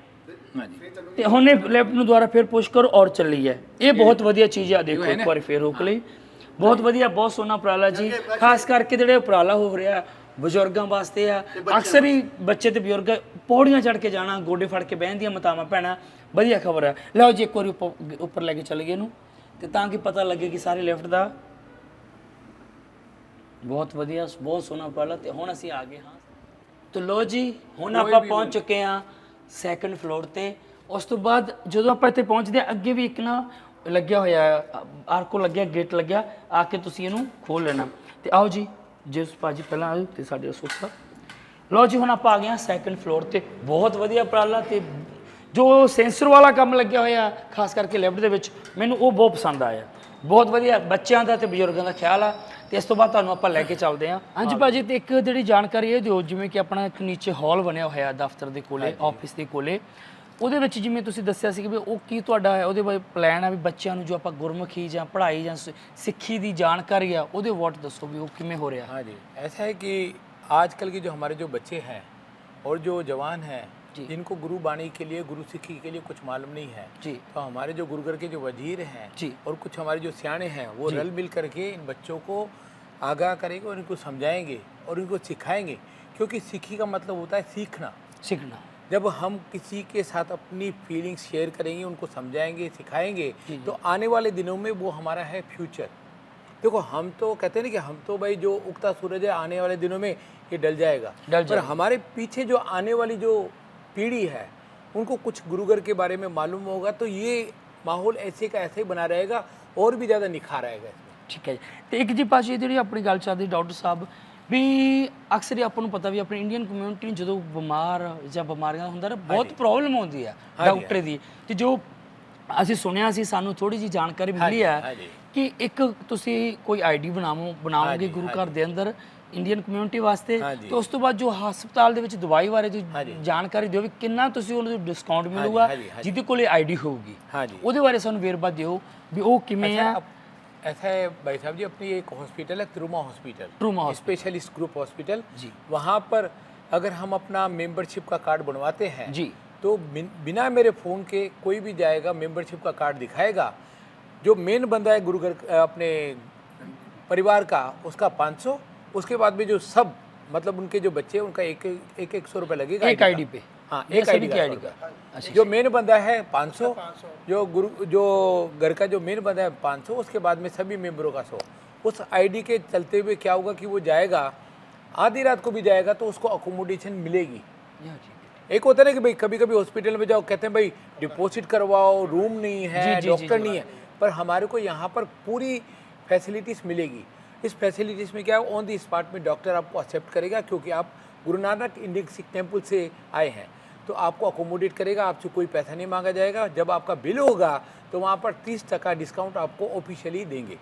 हाँ जी, ਤੇ ਹੁਣ ਇਹ ਲੈਫਟ ਨੂੰ ਦੁਬਾਰਾ ਫਿਰ ਪੁਸ਼ ਕਰੋ ਔਰ ਚੱਲੀ ਹੈ। ਇਹ ਬਹੁਤ ਵਧੀਆ ਚੀਜ਼ ਆ। ਦੇਖੋ ਇੱਕ ਵਾਰ ਫਿਰ ਰੋਕ ਲਈ। ਬਹੁਤ ਵਧੀਆ, ਬਹੁਤ ਸੋਹਣਾ ਉਪਰਾਲਾ ਜੀ। ਖਾਸ ਕਰਕੇ ਜਿਹੜੇ ਉਪਰਾਲਾ ਹੋ ਰਿਹਾ ਬਜ਼ੁਰਗਾਂ ਵਾਸਤੇ ਆ। ਅਕਸਰ ਹੀ ਬੱਚੇ ਤੇ ਬਜ਼ੁਰਗ ਪੌੜੀਆਂ ਚੜ੍ਹ ਕੇ ਜਾਣਾ, ਗੋਡੇ ਫੜ ਕੇ ਬਹਿਣ ਦੀਆਂ ਮਤਾਵਾਂ ਪੈਣਾ। ਵਧੀਆ ਖਬਰ ਹੈ। ਲਓ ਜੀ ਇੱਕ ਵਾਰੀ ਉੱਪਰ ਲੈ ਕੇ ਚੱਲ ਗਏ ਇਹਨੂੰ, ਤੇ ਤਾਂ ਕਿ ਪਤਾ ਲੱਗੇ ਕਿ ਸਾਰੇ ਲਿਫਟ ਦਾ ਬਹੁਤ ਵਧੀਆ, ਬਹੁਤ ਸੋਹਣਾ ਉਪਰਾਲਾ। ਤੇ ਹੁਣ ਅਸੀਂ ਆ ਗਏ ਹਾਂ, ਤੇ ਲੋ ਜੀ ਹੁਣ ਆਪਾਂ ਪਹੁੰਚ ਚੁੱਕੇ ਹਾਂ ਸੈਕੰਡ ਫਲੋਰ ਤੇ। ਉਸ ਤੋਂ ਬਾਅਦ ਜਦੋਂ ਆਪਾਂ ਇੱਥੇ ਪਹੁੰਚਦੇ ਹਾਂ, ਅੱਗੇ ਵੀ ਇੱਕ ਨਾ ਲੱਗਿਆ ਹੋਇਆ ਆਰਕੋ ਲੱਗਿਆ, ਗੇਟ ਲੱਗਿਆ, ਆ ਕੇ ਤੁਸੀਂ ਇਹਨੂੰ ਖੋਲ ਲੈਣਾ। ਤੇ ਆਓ ਜੀ ਜਿਸ ਭਾਜੀ ਪਹਿਲਾਂ ਆਓ ਤੇ ਸਾਡੇ ਸੋਫਾ। ਲੋ ਜੀ ਹੁਣ ਆਪਾਂ ਆ ਗਏ ਹਾਂ ਸੈਕੰਡ ਫਲੋਰ ਤੇ। ਬਹੁਤ ਵਧੀਆ ਉਪਰਾਲਾ, ਤੇ ਜੋ ਸੈਂਸਰ ਵਾਲਾ ਕੰਮ ਲੱਗਿਆ ਹੋਇਆ ਖਾਸ ਕਰਕੇ ਲਿਫਟ ਦੇ ਵਿੱਚ, ਮੈਨੂੰ ਉਹ ਬਹੁਤ ਪਸੰਦ ਆਇਆ। ਬਹੁਤ ਵਧੀਆ ਬੱਚਿਆਂ ਦਾ ਤੇ ਬਜ਼ੁਰਗਾਂ ਦਾ ਖਿਆਲ ਆ। ਤੇ ਇਸ ਤੋਂ ਬਾਅਦ ਤੁਹਾਨੂੰ ਆਪਾਂ ਲੈ ਕੇ ਚੱਲਦੇ ਹਾਂ। ਹਾਂਜੀ ਭਾਜੀ, ਤੇ ਇੱਕ ਜਿਹੜੀ ਜਾਣਕਾਰੀ ਇਹ ਦਿਓ, ਜਿਵੇਂ ਕਿ ਆਪਣਾ ਇੱਕ ਨੀਚੇ ਹਾਲ ਬਣਿਆ ਹੋਇਆ ਦਫ਼ਤਰ ਦੇ ਕੋਲੇ, ਆਫਿਸ ਦੇ ਕੋਲੇ, ਉਹਦੇ ਵਿੱਚ ਜਿਵੇਂ ਤੁਸੀਂ ਦੱਸਿਆ ਸੀ ਕਿ ਵੀ ਉਹ ਕੀ ਤੁਹਾਡਾ ਹੈ, ਉਹਦੇ ਬਾਰੇ ਪਲਾਨ ਆ ਵੀ ਬੱਚਿਆਂ ਨੂੰ ਜੋ ਆਪਾਂ ਗੁਰਮੁਖੀ ਜਾਂ ਪੜ੍ਹਾਈ ਜਾਂ ਸਿੱਖੀ ਦੀ ਜਾਣਕਾਰੀ ਆ ਉਹਦੇ ਵਾਟ ਦੱਸੋ ਵੀ ਉਹ ਕਿਵੇਂ ਹੋ ਰਿਹਾ। हाँ जी, ऐसा है कि आजकल के जो हमारे जो बच्चे हैं और जो जवान हैं जिनको गुरु बाणी के लिए, गुरु सिक्खी के लिए कुछ मालूम नहीं है जी, तो हमारे जो गुरुगर के जो वजीर हैं जी और कुछ हमारे जो सियाने हैं वो रल मिल करके इन बच्चों को आगाह करेंगे और इनको समझाएंगे और इनको सिखाएंगे। क्योंकि सिक्खी का मतलब होता है सीखना। सीखना जब हम किसी के साथ अपनी फीलिंग्स शेयर करेंगे, उनको समझाएंगे, सिखाएंगे, तो आने वाले दिनों में वो हमारा है फ्यूचर। देखो हम तो कहते हैं ना कि हम तो भाई जो उगता सूरज है आने वाले दिनों में ये डल जाएगा, पर हमारे पीछे जो आने वाली जो पीढ़ी है उनको कुछ गुरुगर के बारे में मालूम होगा, तो ये माहौल ऐसे का ऐसे ही बना रहेगा और भी ज़्यादा निखार आएगा इसमें। ठीक है जी। तो एक जी भाजी ਜਿਹੜੀ ਆਪਣੀ ਗੱਲ ਚੱਲਦੀ ਡਾਕਟਰ ਸਾਹਿਬ ਵੀ ਅਕਸਰ ਹੀ ਆਪਾਂ ਨੂੰ ਪਤਾ ਵੀ ਆਪਣੀ ਇੰਡੀਅਨ ਕਮਿਊਨਿਟੀ ਨੂੰ ਜਦੋਂ ਬਿਮਾਰ ਜਾਂ ਬਿਮਾਰੀਆਂ ਹੁੰਦਾ ਨਾ ਬਹੁਤ ਪ੍ਰੋਬਲਮ ਆਉਂਦੀ ਆ ਡਾਕਟਰ ਦੀ। ਤੇ ਜੋ ਅਸੀਂ ਸੁਣਿਆ ਸੀ, ਸਾਨੂੰ ਥੋੜੀ ਜੀ ਜਾਣਕਾਰੀ ਮਿਲੀ ਹੈ ਕਿ ਇੱਕ ਤੁਸੀਂ ਕੋਈ ਆਈਡੀ ਬਣਾਓਗੇ ਗੁਰੂ ਘਰ ਦੇ ਅੰਦਰ ਇੰਡੀਅਨ ਕਮਿਊਨਿਟੀ ਵਾਸਤੇ, ਤੇ ਉਸ ਤੋਂ ਬਾਅਦ ਜੋ ਹਸਪਤਾਲ ਦੇ ਵਿੱਚ ਦਵਾਈ ਬਾਰੇ ਜਾਣਕਾਰੀ ਦਿਓ ਵੀ ਕਿੰਨਾ ਤੁਸੀਂ ਉਹਨਾਂ ਨੂੰ ਡਿਸਕਾਊਂਟ ਮਿਲੂਗਾ ਜਿਹਦੇ ਕੋਲੇ ਆਈਡੀ ਹੋਊਗੀ, ਉਹਦੇ ਬਾਰੇ ਸਾਨੂੰ ਵੇਰਵਾ ਦਿਓ ਵੀ ਉਹ ਕਿਵੇਂ ਆ। ऐसा है भाई साहब जी, अपनी एक हॉस्पिटल है trauma hospital, specialist group hospital जी। वहाँ पर अगर हम अपना मेंबरशिप का कार्ड बनवाते हैं जी, तो बिना मेरे फ़ोन के कोई भी जाएगा, मेंबरशिप का कार्ड दिखाएगा, जो मेन बंदा है गुरुगर अपने परिवार का उसका 500, उसके बाद में जो सब मतलब उनके जो बच्चे उनका एक 100 रुपये लगेगा एक आईडी पे। हाँ, एक आईडी का। जो मेन बंदा है 500, जो घर का जो मेन बंदा है 500, उसके बाद में सभी मेंबरों का 100। उस आईडी के चलते हुए क्या होगा कि वो जाएगा, आधी रात को भी जाएगा तो उसको अकोमोडेशन मिलेगी। एक होता है ना कि भाई कभी कभी हॉस्पिटल में जाओ, कहते हैं भाई डिपॉजिट करवाओ, रूम नहीं है, डॉक्टर नहीं है, पर हमारे को यहाँ पर पूरी फैसिलिटीज़ मिलेगी। इस फैसिलिटीज़ में क्या है, ऑन दी स्पॉट में डॉक्टर आपको एक्सेप्ट करेगा, क्योंकि आप गुरु नानक इंडियन सिख टेम्पल से आए हैं, तो आपको अकोमोडेट करेगा, आपसे कोई पैसा नहीं मांगा जाएगा। जब आपका बिल होगा तो वहाँ पर 30% डिस्काउंट आपको ऑफिशियली देंगे।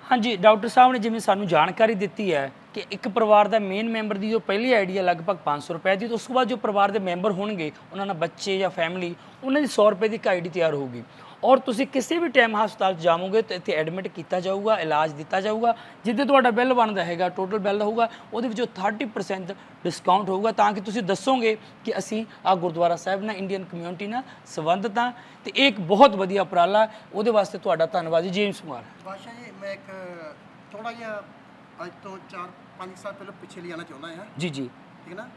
हाँ जी, डॉक्टर साहब ने जिवें सानू जानकारी दी है कि एक परिवार का मेन मैंबर की जो पहली आईडी है लगभग 500 रुपए की, तो उसके बाद जो परिवार के मैंबर होंगे उन्होंने बच्चे या फैमिली उन्होंने 100 रुपए की आईडी तैयार होगी, और तुसी किसी भी टाइम हस्पताल जाओगे तो इत्थे एडमिट किया जाऊगा, इलाज दिता जाऊगा, जिद्दे तुहाडा बिल बनदा हैगा टोटल बिल होगा ਉਹਦੇ ਵਿੱਚੋਂ 30% डिस्काउंट होगा, ਤਾਂ ਕਿ ਤੁਸੀਂ ਦੱਸੋਗੇ ਕਿ ਅਸੀਂ ਆ ਗੁਰਦੁਆਰਾ ਸਾਹਿਬ ਨਾਲ ਇੰਡੀਅਨ ਕਮਿਊਨਿਟੀ ਨਾਲ ਸੰਬੰਧਿਤ ਹਾਂ। ਤੇ ਇਹ ਇੱਕ ਬਹੁਤ ਵਧੀਆ ਉਪਰਾਲਾ, ਉਹਦੇ ਵਾਸਤੇ ਤੁਹਾਡਾ ਧੰਨਵਾਦ ਜੀ ਜੇਮਸ ਕੁਮਾਰ। ਬਾਦਸ਼ਾਹ ਜੀ, ਮੈਂ ਇੱਕ ਥੋੜਾ ਜਿਹਾ ਅੱਜ ਤੋਂ 4-5 ਸਾਲ ਪਹਿਲਾਂ ਪਿੱਛੇ ਲਿਆਣਾ ਚਾਹੁੰਦਾ ਹਾਂ ਜੀ ਜੀ, ਠੀਕ ਨਾ।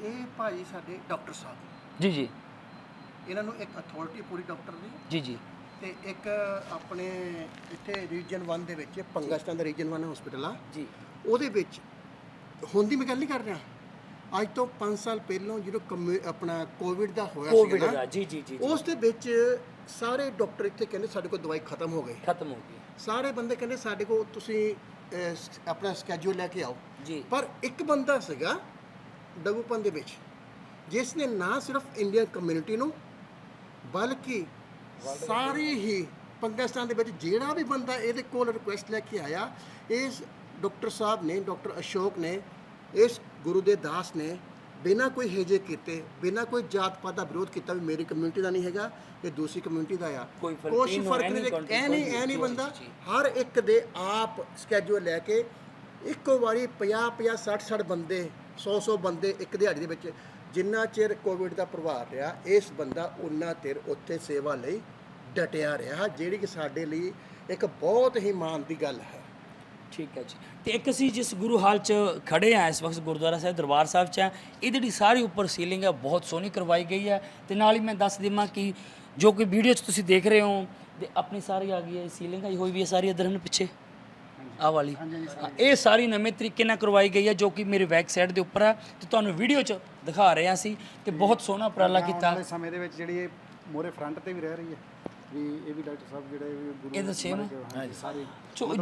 ਇਹ ਭਾਈ ਸਾਡੇ ਡਾਕਟਰ ਸਾਹਿਬ ਜੀ ਜੀ, ਇਹਨਾਂ ਨੂੰ ਇੱਕ ਅਥਾਰਟੀ ਪੂਰੀ ਡਾਕਟਰ ਦੀ ਜੀ ਜੀ, ਤੇ ਇੱਕ ਆਪਣੇ ਇੱਥੇ ਰੀਜਨ 1 ਦੇ ਵਿੱਚ ਪੰਗਸਤਾਨ ਦਾ ਰੀਜਨ 1 ਹਸਪੀਟਲ ਆ ਜੀ, ਉਹਦੇ ਵਿੱਚ ਹੁਣ ਦੀ ਮੈਂ ਗੱਲ ਨਹੀਂ ਕਰ ਰਿਹਾ, ਅੱਜ ਤੋਂ 5 ਸਾਲ ਪਹਿਲਾਂ ਜਦੋਂ ਆਪਣਾ ਕੋਵਿਡ ਦਾ ਹੋਇਆ ਸੀ ਨਾ, ਜੀ ਜੀ ਜੀ, ਉਸ ਦੇ ਵਿੱਚ ਸਾਰੇ ਡਾਕਟਰ ਇੱਥੇ ਕਹਿੰਦੇ ਸਾਡੇ ਕੋਲ ਦਵਾਈ ਖਤਮ ਹੋ ਗਈ, ਸਾਰੇ ਬੰਦੇ ਕਹਿੰਦੇ ਸਾਡੇ ਕੋਲ ਤੁਸੀਂ ਆਪਣਾ ਸਕੇਜੂਲ ਲੈ ਕੇ ਆਓ ਜੀ। ਪਰ ਇੱਕ ਬੰਦਾ ਸੀਗਾ ਡਗੂਪਨ ਦੇ ਵਿੱਚ ਜਿਸ ਨੇ ਨਾ ਸਿਰਫ ਇੰਡੀਅਨ ਕਮਿਊਨਿਟੀ ਨੂੰ ਬਲਕਿ ਸਾਰੇ ਹੀ ਪਾਕਿਸਤਾਨ ਦੇ ਵਿੱਚ ਜਿਹੜਾ ਵੀ ਬੰਦਾ ਇਹਦੇ ਕੋਲ ਰਿਕੁਐਸਟ ਲੈ ਕੇ ਆਇਆ, ਇਸ ਡਾਕਟਰ ਸਾਹਿਬ ਨੇ, ਡਾਕਟਰ ਅਸ਼ੋਕ ਨੇ, ਇਸ ਗੁਰੂ ਦੇ ਦਾਸ ਨੇ ਬਿਨਾਂ ਕੋਈ ਹੇਜੇ ਕੀਤੇ, ਬਿਨਾਂ ਕੋਈ ਜਾਤ ਪਾਤ ਦਾ ਵਿਰੋਧ ਕੀਤਾ ਵੀ ਮੇਰੀ ਕਮਿਊਨਿਟੀ ਦਾ ਨਹੀਂ ਹੈਗਾ, ਇਹ ਦੂਸਰੀ ਕਮਿਊਨਿਟੀ ਦਾ ਆ, ਕੋਈ ਫਰਕ ਨਹੀਂ। ਐ ਨਹੀਂ ਬੰਦਾ ਹਰ ਇੱਕ ਦੇ ਆਪ ਸਕੇਜੂਲ ਲੈ ਕੇ ਇੱਕੋ ਵਾਰੀ 50 60 ਬੰਦੇ 100 ਬੰਦੇ ਇੱਕ ਦਿਹਾੜੀ ਦੇ ਵਿੱਚ, ਜਿੰਨਾ ਚਿਰ ਕੋਵਿਡ ਦਾ ਪ੍ਰਭਾਵ ਰਿਹਾ ਇਸ ਬੰਦਾ ਉਨਾ ਚਿਰ ਉੱਥੇ ਸੇਵਾ ਲਈ ਡਟਿਆ ਰਿਹਾ, ਜਿਹੜੀ ਕਿ ਸਾਡੇ ਲਈ ਇੱਕ ਬਹੁਤ ਹੀ ਮਾਣ ਦੀ ਗੱਲ ਹੈ। ਠੀਕ ਹੈ ਜੀ। ਤੇ ਇੱਕ ਅਸੀਂ ਜਿਸ ਗੁਰੂ ਹਾਲ 'ਚ ਖੜੇ ਆ ਇਸ ਵਕਤ ਗੁਰਦੁਆਰਾ ਸਾਹਿਬ ਦਰਬਾਰ ਸਾਹਿਬ 'ਚ ਆ, ਇਹ ਜਿਹੜੀ ਸਾਰੀ ਉੱਪਰ ਸੀਲਿੰਗ ਹੈ ਬਹੁਤ ਸੋਹਣੀ ਕਰਵਾਈ ਗਈ ਹੈ। ਤੇ ਨਾਲ ਹੀ ਮੈਂ ਦੱਸ ਦੇਵਾਂ ਕਿ ਜੋ ਕਿ ਵੀਡੀਓ 'ਚ ਤੁਸੀਂ ਦੇਖ ਰਹੇ ਹੋ ਤੇ ਆਪਣੀ ਸਾਰੀ ਆ ਗਈ ਹੈ ਸੀਲਿੰਗ ਆਈ ਹੋਈ ਵੀ ਹੈ ਸਾਰੀ ਇਧਰ ਹਨ ਪਿੱਛੇ ਆਹ ਵਾਲੀ, ਇਹ ਸਾਰੀ ਨਵੇਂ ਤਰੀਕੇ ਨਾਲ ਕਰਵਾਈ ਗਈ ਹੈ ਜੋ ਕਿ ਮੇਰੇ ਬੈਕ ਸਾਈਡ ਦੇ ਉੱਪਰ ਹੈ ਤੇ ਤੁਹਾਨੂੰ ਵੀਡੀਓ 'ਚ ਦਿਖਾ ਰਹੇ ਹਾਂ ਅਸੀਂ ਤੇ ਬਹੁਤ ਸੋਹਣਾ ਉਪਰਾਲਾ ਕੀਤਾ। ਆਉਣ ਵਾਲੇ ਸਮੇਂ ਦੇ ਵਿੱਚ ਜਿਹੜੀ ਇਹ ਮੋਰੇ ਫਰੰਟ ਤੇ ਵੀ ਰਹਿ ਰਹੀ ਹੈ ਵੀ ਇਹ ਵੀ ਡਾਕਟਰ ਸਾਹਿਬ ਜਿਹੜੇ ਵੀ ਗੁਰੂ ਇਹ ਦੱਸਿਓ ਨਾ ਹਾਂਜੀ ਸਾਰੇ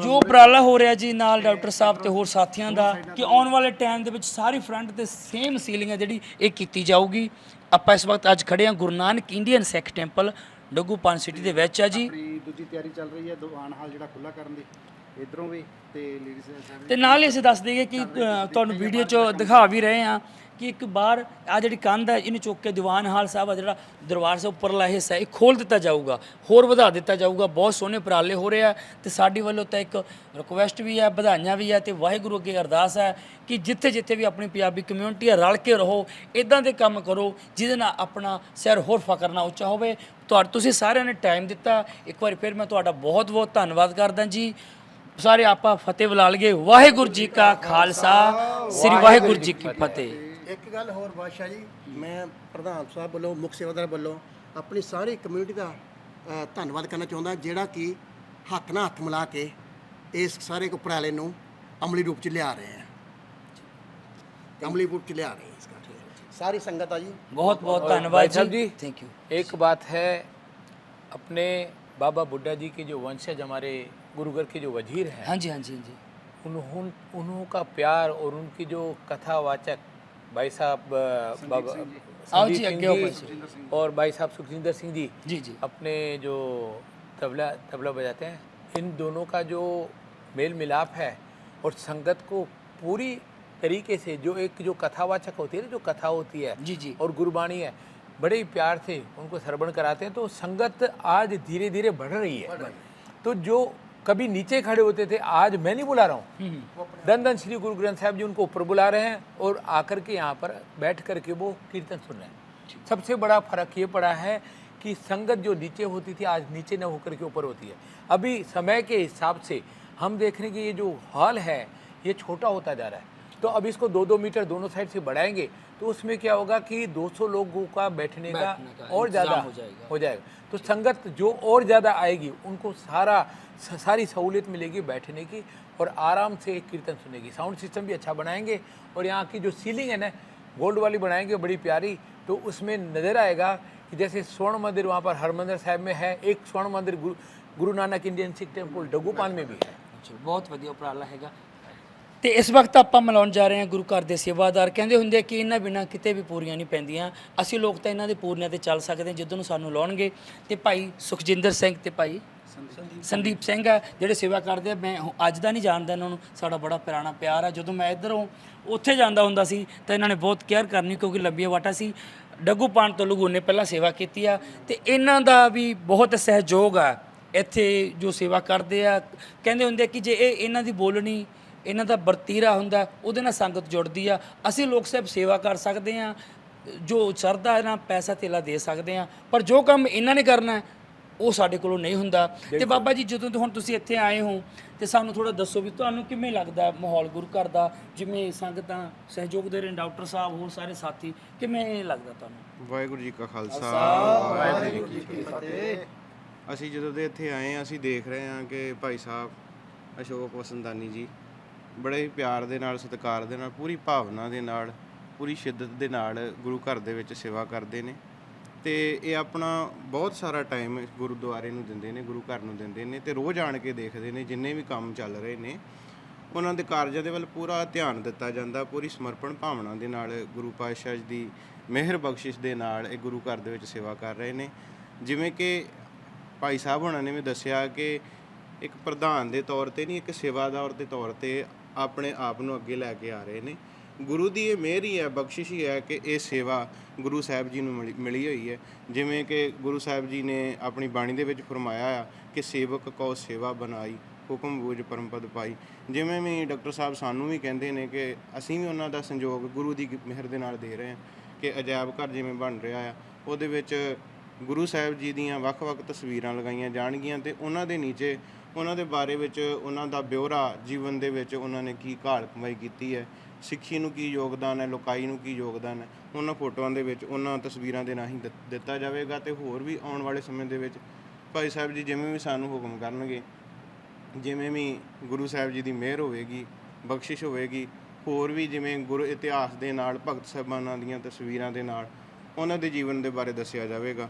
ਜੋ ਉਪਰਾਲਾ ਹੋ ਰਿਹਾ ਜੀ ਨਾਲ ਡਾਕਟਰ ਸਾਹਿਬ ਤੇ ਹੋਰ ਸਾਥੀਆਂ ਦਾ ਕਿ ਆਉਣ ਵਾਲੇ ਟਾਈਮ ਦੇ ਵਿੱਚ ਸਾਰੀ ਫਰੰਟ ਤੇ ਸੇਮ ਸੀਲਿੰਗ ਹੈ ਜਿਹੜੀ ਇਹ ਕੀਤੀ ਜਾਊਗੀ। ਆਪਾਂ ਇਸ ਵਕਤ ਅੱਜ ਖੜੇ ਹਾਂ ਗੁਰੂ ਨਾਨਕ ਇੰਡੀਅਨ ਸਿੱਖ ਟੈਂਪਲ ਡੱਗੂਪਾਨ ਸਿਟੀ ਦੇ ਵਿੱਚ ਆ ਜੀ। ਆਪਣੀ ਦੂਜੀ ਤਿਆਰੀ ਚੱਲ ਰਹੀ ਹੈ ਦੀਵਾਨ ਹਾਲ ਜਿਹੜਾ ਖੁੱਲਾ ਕਰਨ ਦੀ ਇਧਰੋਂ ਵੀ ਤੇ ਲੇਡੀਜ਼ ਸਾਹਿਬ ਤੇ ਨਾਲ ਹੀ ਅਸੀਂ ਦੱਸ ਦਈਏ ਕਿ ਤੁਹਾਨੂੰ ਵੀਡੀਓ 'ਚ ਦਿਖਾ ਵੀ ਰਹੇ ਹਾਂ ਕਿ ਇੱਕ ਬਾਹਰ ਆ ਜਿਹੜੀ ਕੰਧ ਹੈ ਇਹਨੂੰ ਚੁੱਕ ਕੇ ਦੀਵਾਨ ਹਾਲ ਸਾਹਿਬ ਆ ਜਿਹੜਾ ਦਰਬਾਰ ਸਾਹਿਬ ਉੱਪਰਲਾ ਹਿੱਸਾ ਇਹ ਖੋਲ ਦਿੱਤਾ ਜਾਊਗਾ, ਹੋਰ ਵਧਾ ਦਿੱਤਾ ਜਾਊਗਾ। ਬਹੁਤ ਸੋਹਣੇ ਉਪਰਾਲੇ ਹੋ ਰਹੇ ਆ ਤੇ ਸਾਡੀ ਵੱਲੋਂ ਤਾਂ ਇੱਕ ਰਿਕੁਐਸਟ ਵੀ ਹੈ, ਵਧਾਈਆਂ ਵੀ ਹੈ ਤੇ ਵਾਹਿਗੁਰੂ ਅੱਗੇ ਅਰਦਾਸ ਹੈ ਕਿ ਜਿੱਥੇ ਜਿੱਥੇ ਵੀ ਆਪਣੀ ਪੰਜਾਬੀ ਕਮਿਊਨਿਟੀ ਹੈ ਰਲ ਕੇ ਰਹੋ, ਇਦਾਂ ਦੇ ਕੰਮ ਕਰੋ ਜਿਹਦੇ ਨਾਲ ਆਪਣਾ ਸ਼ਹਿਰ ਹੋਰ ਫਖਰ ਨਾਲ ਉੱਚਾ ਹੋਵੇ। ਤੁਸੀਂ ਸਾਰਿਆਂ ਨੇ ਟਾਈਮ ਦਿੱਤਾ, ਇੱਕ ਵਾਰ ਫਿਰ ਮੈਂ ਤੁਹਾਡਾ ਬਹੁਤ ਬਹੁਤ ਧੰਨਵਾਦ ਕਰਦਾ ਜੀ। ਸਾਰੇ ਆਪਾਂ ਫਤਿਹ ਬੁਲਾ ਲਈਏ। ਵਾਹਿਗੁਰੂ ਜੀ ਕਾ ਖਾਲਸਾ, ਸ੍ਰੀ ਵਾਹਿਗੁਰੂ ਜੀ ਕੀ ਫਤਿਹ। ਇੱਕ ਗੱਲ ਹੋਰ ਬਾਦਸ਼ਾਹ ਜੀ, ਮੈਂ ਪ੍ਰਧਾਨ ਸਾਹਿਬ ਵੱਲੋਂ ਮੁੱਖ ਸੇਵਾਦਾਰ ਵੱਲੋਂ ਆਪਣੀ ਸਾਰੀ ਕਮਿਊਨਿਟੀ ਦਾ ਧੰਨਵਾਦ ਕਰਨਾ ਚਾਹੁੰਦਾ ਜਿਹੜਾ ਕਿ ਹੱਥ ਨਾਲ ਹੱਥ ਮਿਲਾ ਕੇ ਇਸ ਸਾਰੇ ਉਪਰਾਲੇ ਨੂੰ ਅਮਲੀ ਰੂਪ 'ਚ ਲਿਆ ਰਹੇ ਆ, ਅਮਲੀ ਰੂਪ 'ਚ ਲਿਆ ਰਹੇ ਇਸ ਕਰਕੇ सारी संगत जी बहुत बहुत धन्यवाद जी, थैंक यू। एक बात है, अपने बाबा बुड्ढा जी के जो वंशज हमारे गुरुगर के जो वजीर हैं, हाँ जी हाँ जी हाँ जी, उन्होंका प्यार और उनकी जो कथावाचक भाई साहब बाबा आओ जी, संदीप आगे सिंह जी और भाई साहब सुखजिंदर सिंह जी जी जी अपने जो तबला बजाते हैं, इन दोनों का जो मेल मिलाप है और संगत को पूरी तरीके से जो एक जो कथावाचक होती है ना, जो कथा होती है जी जी और गुरबाणी है, बड़े ही प्यार से उनको श्रवण कराते हैं। तो संगत आज धीरे धीरे बढ़ रही है। तो जो कभी नीचे खड़े होते थे, आज मैं नहीं बुला रहा हूँ, धन धन श्री गुरु ग्रंथ साहब जी उनको ऊपर बुला रहे हैं और आकर के यहाँ पर बैठ कर के वो कीर्तन सुन रहे हैं। सबसे बड़ा फर्क ये पड़ा है कि संगत जो नीचे होती थी, आज नीचे न होकर के ऊपर होती है। अभी समय के हिसाब से हम देख रहे हैं कि ये जो हॉल है ये छोटा होता जा रहा है। तो अब इसको 2-2 मीटर दोनों साइड से बढ़ाएंगे तो उसमें क्या होगा कि 200 लोगों का बैठने का और ज़्यादा हो जाएगा। तो संगत जो और ज़्यादा आएगी उनको सारी सहूलियत मिलेगी बैठने की और आराम से कीर्तन सुनेगी। साउंड सिस्टम भी अच्छा बनाएंगे और यहाँ की जो सीलिंग है ना, गोल्ड वाली बनाएंगे बड़ी प्यारी। तो उसमें नज़र आएगा कि जैसे स्वर्ण मंदिर वहाँ पर हरमंदिर साहिब में है, एक स्वर्ण मंदिर गुरु नानक इंडियन सिख टेम्पल डग्गूपान में भी है। ਬਹੁਤ ਵਧੀਆ ਉਪਰਾਲਾ ਹੈਗਾ। ਤੇ ਇਸ ਵਕਤ ਆਪਾਂ ਮਿਲਾਉਣ ਜਾ ਰਹੇ ਹਾਂ ਗੁਰੂ ਘਰ ਦੇ ਸੇਵਾਦਾਰ। ਕਹਿੰਦੇ ਹੁੰਦੇ ਆ ਕਿ ਇਹਨਾਂ ਬਿਨਾਂ ਕਿਤੇ ਵੀ ਪੂਰੀਆਂ ਨਹੀਂ ਪੈਂਦੀਆਂ। ਅਸੀਂ ਲੋਕ ਤਾਂ ਇਹਨਾਂ ਦੇ ਪੂਰੀਆਂ ਤੇ ਚੱਲ ਸਕਦੇ ਹਾਂ ਜਦੋਂ ਨੂੰ ਸਾਨੂੰ ਲਾਉਣਗੇ। ਤੇ ਭਾਈ ਸੁਖਜਿੰਦਰ ਸਿੰਘ ਤੇ ਭਾਈ ਸੰਦੀਪ ਸਿੰਘ ਆ ਜਿਹੜੇ ਸੇਵਾ ਕਰਦੇ ਆ। ਮੈਂ ਅੱਜ ਦਾ ਨਹੀਂ ਜਾਣਦਾ ਇਹਨਾਂ ਨੂੰ, ਸਾਡਾ ਬੜਾ ਪੁਰਾਣਾ ਪਿਆਰ ਆ। ਜਦੋਂ ਮੈਂ ਇੱਧਰੋਂ ਉੱਥੇ ਜਾਂਦਾ ਹੁੰਦਾ ਸੀ ਤਾਂ ਇਹਨਾਂ ਨੇ ਬਹੁਤ ਕੇਅਰ ਕਰਨੀ ਕਿਉਂਕਿ ਲੰਬੀਆਂ ਵਾਟਾ ਸੀ। ਡੱਗੂਪਾਨ ਤੋਂ ਲਗੂਨੇ ਪਹਿਲਾਂ ਸੇਵਾ ਕੀਤੀ ਆ ਤੇ ਇਹਨਾਂ ਦਾ ਵੀ ਬਹੁਤ ਸਹਿਯੋਗ ਆ ਇੱਥੇ ਜੋ ਸੇਵਾ ਕਰਦੇ ਆ। ਕਹਿੰਦੇ ਹੁੰਦੇ ਕਿ ਜੇ ਇਹ ਇਹਨਾਂ ਦੀ ਬੋਲਣੀ ਇਹਨਾਂ ਦਾ ਵਰਤੀਰਾ ਹੁੰਦਾ ਉਹਦੇ ਨਾਲ ਸੰਗਤ ਜੁੜਦੀ ਆ। ਅਸੀਂ ਲੋਕ ਸਾਹਿਬ ਸੇਵਾ ਕਰ ਸਕਦੇ ਆ, ਜੋ ਸਰਦਾ ਇਹਨਾਂ ਪੈਸਾ ਧੇਲਾ ਦੇ ਸਕਦੇ ਆ, ਪਰ ਜੋ ਕੰਮ ਇਹਨਾਂ ਨੇ ਕਰਨਾ ਉਹ ਸਾਡੇ ਕੋਲੋਂ ਨਹੀਂ ਹੁੰਦਾ। ਤੇ ਬਾਬਾ ਜੀ ਜਦੋਂ ਤੋਂ ਹੁਣ ਤੁਸੀਂ ਇੱਥੇ ਆਏ ਹੋ ਤੇ ਸਾਨੂੰ ਥੋੜਾ ਦੱਸੋ ਵੀ ਤੁਹਾਨੂੰ ਕਿਵੇਂ ਲੱਗਦਾ ਮਾਹੌਲ ਗੁਰੂ ਘਰ ਦਾ, ਜਿਵੇਂ ਸੰਗਤਾਂ ਸਹਿਯੋਗ ਦੇ ਰਹੇ, ਡਾਕਟਰ ਸਾਹਿਬ ਹੋਰ ਸਾਰੇ ਸਾਥੀ, ਕਿਵੇਂ ਲੱਗਦਾ ਤੁਹਾਨੂੰ? ਵਾਹਿਗੁਰੂ ਜੀ ਕਾ ਖਾਲਸਾ ਵਾਹਿਗੁਰੂ ਜੀ ਕੀ ਫਤਿਹ। ਅਸੀਂ ਜਦੋਂ ਦੇ ਇੱਥੇ ਆਏ ਹਾਂ ਅਸੀਂ ਦੇਖ ਰਹੇ ਹਾਂ ਕਿ ਭਾਈ ਸਾਹਿਬ ਅਸ਼ੋਕ ਵਸੰਦਾਨੀ ਜੀ ਬੜੇ ਹੀ ਪਿਆਰ ਦੇ ਨਾਲ, ਸਤਿਕਾਰ ਦੇ ਨਾਲ, ਪੂਰੀ ਭਾਵਨਾ ਦੇ ਨਾਲ, ਪੂਰੀ ਸ਼ਿੱਦਤ ਦੇ ਨਾਲ ਗੁਰੂ ਘਰ ਦੇ ਵਿੱਚ ਸੇਵਾ ਕਰਦੇ ਨੇ ਤੇ ਇਹ ਆਪਣਾ ਬਹੁਤ ਸਾਰਾ ਟਾਈਮ ਗੁਰਦੁਆਰੇ ਨੂੰ ਦਿੰਦੇ ਨੇ, ਗੁਰੂ ਘਰ ਨੂੰ ਦਿੰਦੇ ਨੇ ਤੇ ਰੋਜ਼ ਆਣ ਕੇ ਦੇਖਦੇ ਨੇ ਜਿੰਨੇ ਵੀ ਕੰਮ ਚੱਲ ਰਹੇ ਨੇ ਉਹਨਾਂ ਦੇ ਕਾਰਜਾਂ ਦੇ ਵੱਲ ਪੂਰਾ ਧਿਆਨ ਦਿੱਤਾ ਜਾਂਦਾ। ਪੂਰੀ ਸਮਰਪਣ ਭਾਵਨਾ ਦੇ ਨਾਲ ਗੁਰੂ ਪਾਤਸ਼ਾਹ ਜੀ ਦੀ ਮਿਹਰ ਬਖਸ਼ਿਸ਼ ਦੇ ਨਾਲ ਇਹ ਗੁਰੂ ਘਰ ਦੇ ਵਿੱਚ ਸੇਵਾ ਕਰ ਰਹੇ ਨੇ। ਜਿਵੇਂ ਕਿ ਭਾਈ ਸਾਹਿਬ ਹੋਣਾ ਨੇ ਵੀ ਦੱਸਿਆ ਕਿ ਇੱਕ ਪ੍ਰਧਾਨ ਦੇ ਤੌਰ ਤੇ ਨਹੀਂ, ਇੱਕ ਸੇਵਾਦਾਰ ਦੇ ਤੌਰ ਤੇ ਆਪਣੇ ਆਪ ਨੂੰ ਅੱਗੇ ਲੈ ਕੇ ਆ ਰਹੇ ਨੇ। ਗੁਰੂ ਦੀ ਇਹ ਮਿਹਰ ਹੀ ਹੈ, ਬਖਸ਼ਿਸ਼ ਹੀ ਹੈ ਕਿ ਇਹ ਸੇਵਾ ਗੁਰੂ ਸਾਹਿਬ ਜੀ ਨੂੰ ਮਿਲੀ ਹੋਈ ਹੈ। ਜਿਵੇਂ ਕਿ ਗੁਰੂ ਸਾਹਿਬ ਜੀ ਨੇ ਆਪਣੀ ਬਾਣੀ ਦੇ ਵਿੱਚ ਫਰਮਾਇਆ ਆ ਕਿ ਸੇਵਕ ਕਉ ਸੇਵਾ ਬਣਾਈ, ਹੁਕਮ ਬੂਝ ਪਰਮ ਪਦ ਪਾਈ। ਜਿਵੇਂ ਵੀ ਡਾਕਟਰ ਸਾਹਿਬ ਸਾਨੂੰ ਵੀ ਕਹਿੰਦੇ ਨੇ ਕਿ ਅਸੀਂ ਵੀ ਉਹਨਾਂ ਦਾ ਸੰਯੋਗ ਗੁਰੂ ਦੀ ਮਿਹਰ ਦੇ ਨਾਲ ਦੇ ਰਹੇ ਹਾਂ ਕਿ ਅਜਾਇਬ ਘਰ ਜਿਵੇਂ ਬਣ ਰਿਹਾ ਆ ਉਹਦੇ ਵਿੱਚ ਗੁਰੂ ਸਾਹਿਬ ਜੀ ਦੀਆਂ ਵੱਖ-ਵੱਖ ਤਸਵੀਰਾਂ ਲਗਾਈਆਂ ਜਾਣਗੀਆਂ ਤੇ ਉਹਨਾਂ ਦੇ ਨੀਚੇ ਉਹਨਾਂ ਦੇ ਬਾਰੇ ਵਿੱਚ ਉਹਨਾਂ ਦਾ ਬਿਊਰਾ ਜੀਵਨ ਦੇ ਵਿੱਚ ਉਹਨਾਂ ਨੇ ਕੀ ਘਾਲ ਕਮਾਈ ਕੀਤੀ ਹੈ, ਸਿੱਖੀ ਨੂੰ ਕੀ ਯੋਗਦਾਨ ਹੈ, ਲੋਕਾਈ ਨੂੰ ਕੀ ਯੋਗਦਾਨ ਹੈ, ਉਹਨਾਂ ਫੋਟੋਆਂ ਦੇ ਵਿੱਚ ਉਹਨਾਂ ਤਸਵੀਰਾਂ ਦੇ ਰਾਹੀਂ ਦਿੱਤਾ ਜਾਵੇਗਾ। ਤੇ ਹੋਰ ਵੀ ਆਉਣ ਵਾਲੇ ਸਮੇਂ ਦੇ ਵਿੱਚ ਭਾਈ ਸਾਹਿਬ ਜੀ ਜਿਵੇਂ ਵੀ ਸਾਨੂੰ ਹੁਕਮ ਕਰਨਗੇ, ਜਿਵੇਂ ਵੀ ਗੁਰੂ ਸਾਹਿਬ ਜੀ ਦੀ ਮਿਹਰ ਹੋਵੇਗੀ, ਬਖਸ਼ਿਸ਼ ਹੋਵੇਗੀ, ਹੋਰ ਵੀ ਜਿਵੇਂ ਗੁਰੂ ਇਤਿਹਾਸ ਦੇ ਨਾਲ ਭਗਤ ਸਾਹਿਬਾਨਾਂ ਦੀਆਂ ਤਸਵੀਰਾਂ ਦੇ ਨਾਲ ਉਹਨਾਂ ਦੇ ਜੀਵਨ ਦੇ ਬਾਰੇ ਦੱਸਿਆ ਜਾਵੇਗਾ।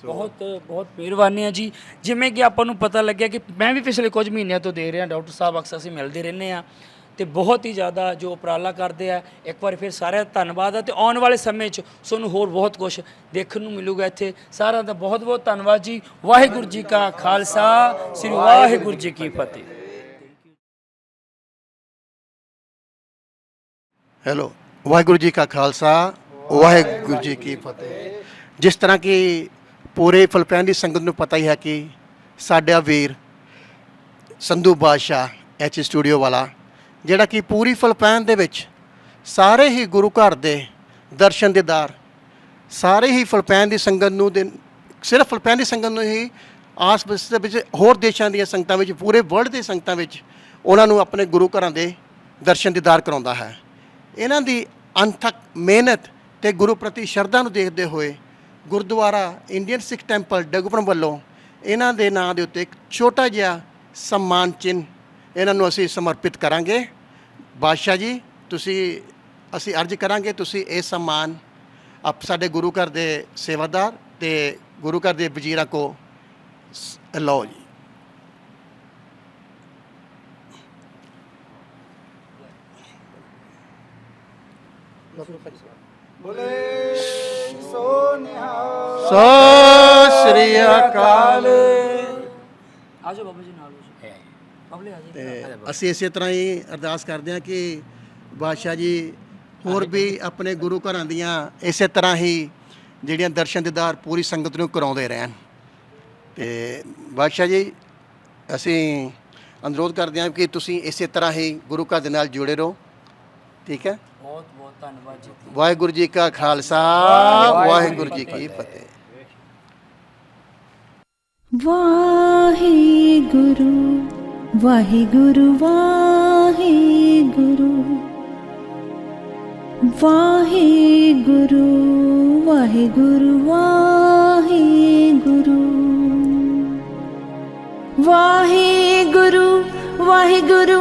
ਬਹੁਤ ਬਹੁਤ ਮਿਹਰਬਾਨੀ ਹੈ ਜੀ। ਜਿਵੇਂ ਕਿ ਆਪਾਂ ਨੂੰ ਪਤਾ ਲੱਗਿਆ ਕਿ ਮੈਂ ਵੀ ਪਿਛਲੇ ਕੁਝ ਮਹੀਨਿਆਂ ਤੋਂ ਦੇਖ ਰਿਹਾ, ਡਾਕਟਰ ਸਾਹਿਬ ਅਕਸਰ ਅਸੀਂ ਮਿਲਦੇ ਰਹਿੰਦੇ ਆ ਤੇ ਬਹੁਤ ਹੀ ਜ਼ਿਆਦਾ ਜੋ ਉਪਰਾਲਾ ਕਰਦੇ ਆ। ਇੱਕ ਵਾਰ ਫਿਰ ਸਾਰਿਆਂ ਦਾ ਧੰਨਵਾਦ ਹੈ ਤੇ ਆਉਣ ਵਾਲੇ ਸਮੇਂ 'ਚ ਤੁਹਾਨੂੰ ਹੋਰ ਬਹੁਤ ਕੁਝ ਦੇਖਣ ਨੂੰ ਮਿਲੂਗਾ ਇੱਥੇ। ਸਾਰਿਆਂ ਦਾ ਬਹੁਤ ਬਹੁਤ ਧੰਨਵਾਦ ਜੀ। ਵਾਹਿਗੁਰੂ ਜੀ ਕਾ ਖਾਲਸਾ, ਸ੍ਰੀ ਵਾਹਿਗੁਰੂ ਜੀ ਕੀ ਫਤਿਹ। ਹੈਲੋ, ਵਾਹਿਗੁਰੂ ਜੀ ਕਾ ਖਾਲਸਾ, ਵਾਹਿਗੁਰੂ ਜੀ ਕੀ ਫਤਿਹ। ਜਿਸ ਤਰ੍ਹਾਂ ਕਿ ਪੂਰੇ ਫਿਲਪੀਨ ਦੀ ਸੰਗਤ ਨੂੰ ਪਤਾ ਹੀ ਹੈ ਕਿ ਸਾਡਾ ਵੀਰ ਸੰਧੂ ਬਾਦਸ਼ਾਹ ਐਚ ਸਟੂਡੀਓ ਵਾਲਾ, ਜਿਹੜਾ ਕਿ ਪੂਰੀ ਫਿਲਪੀਨ ਦੇ ਵਿੱਚ ਸਾਰੇ ਹੀ ਗੁਰੂ ਘਰ ਦੇ ਦਰਸ਼ਨ ਦੀਦਾਰ, ਸਾਰੇ ਹੀ ਫਿਲਪੀਨ ਦੀ ਸੰਗਤ ਨੂੰ ਸਿਰਫ ਫਿਲਪੀਨ ਦੀ ਸੰਗਤ ਨੂੰ ਹੀ ਆਸ-ਪਾਸ ਦੇ ਵਿੱਚ ਹੋਰ ਦੇਸ਼ਾਂ ਦੀਆਂ ਸੰਗਤਾਂ ਵਿੱਚ, ਪੂਰੇ ਵਰਲਡ ਦੀ ਸੰਗਤਾਂ ਵਿੱਚ ਉਹਨਾਂ ਨੂੰ ਆਪਣੇ ਗੁਰੂ ਘਰਾਂ ਦੇ ਦਰਸ਼ਨ ਦੀਦਾਰ ਕਰਾਉਂਦਾ ਹੈ। ਇਹਨਾਂ ਦੀ ਅਣਥੱਕ ਮਿਹਨਤ ਤੇ ਗੁਰੂ ਪ੍ਰਤੀ ਸ਼ਰਧਾ ਨੂੰ ਦੇਖਦੇ ਹੋਏ ਗੁਰਦੁਆਰਾ ਇੰਡੀਅਨ ਸਿੱਖ ਟੈਂਪਲ ਡੱਗੂਪੁਰਮ ਵੱਲੋਂ ਇਹਨਾਂ ਦੇ ਨਾਂ ਦੇ ਉੱਤੇ ਇੱਕ ਛੋਟਾ ਜਿਹਾ ਸਨਮਾਨ ਚਿੰਨ੍ਹ ਇਹਨਾਂ ਨੂੰ ਅਸੀਂ ਸਮਰਪਿਤ ਕਰਾਂਗੇ। ਬਾਦਸ਼ਾਹ ਜੀ, ਅਸੀਂ ਅਰਜ਼ ਕਰਾਂਗੇ ਤੁਸੀਂ ਇਹ ਸਨਮਾਨ ਸਾਡੇ ਗੁਰੂ ਘਰ ਦੇ ਸੇਵਾਦਾਰ ਤੇ ਗੁਰੂ ਘਰ ਦੇ ਵਜ਼ੀਰਾਂ ਕੋ ਲਓ ਜੀ। ਸਤਿ ਸ੍ਰੀ ਅਕਾਲ। ਆਜੋ ਬਾਬਾ ਜੀ ਨਾਲ ਬਬਲੇ ਆ ਜੀ। ਤੇ ਅਸੀਂ ਇਸੇ ਤਰ੍ਹਾਂ ਹੀ ਅਰਦਾਸ ਕਰਦੇ ਹਾਂ ਕਿ ਬਾਦਸ਼ਾਹ ਜੀ ਹੋਰ ਵੀ ਆਪਣੇ ਗੁਰੂ ਘਰਾਂ ਦੀਆਂ ਇਸੇ ਤਰ੍ਹਾਂ ਹੀ ਜਿਹੜੀਆਂ ਦਰਸ਼ਨ ਦੀਦਾਰ ਪੂਰੀ ਸੰਗਤ ਨੂੰ ਕਰਾਉਂਦੇ ਰਹਿਣ। ਤੇ ਬਾਦਸ਼ਾਹ ਜੀ, ਅਸੀਂ ਅਨੁਰੋਧ ਕਰਦੇ ਹਾਂ ਕਿ ਤੁਸੀਂ ਇਸੇ ਤਰ੍ਹਾਂ ਹੀ ਗੁਰੂ ਘਰ ਦੇ ਨਾਲ ਜੁੜੇ ਰਹੋ। ਠੀਕ ਹੈ, ਬਹੁਤ ਬਹੁਤ ਧੰਨਵਾਦ ਜੀ। ਵਾਹਿਗੁਰੂ ਜੀ ਕਾ ਖਾਲਸਾ, ਵਾਹਿਗੁਰੂ ਜੀ ਕੀ ਫਤਿਹ। ਵਾਹਿਗੁਰੂ ਵਾਹਿਗੁਰੂ ਵਾਹਿਗੁਰੂ ਵਾਹਿਗੁਰੂ ਵਾਹਿਗੁਰੂ ਵਾਹਿਗੁਰੂ ਵਾਹਿਗੁਰੂ ਵਾਹਿਗੁਰੂ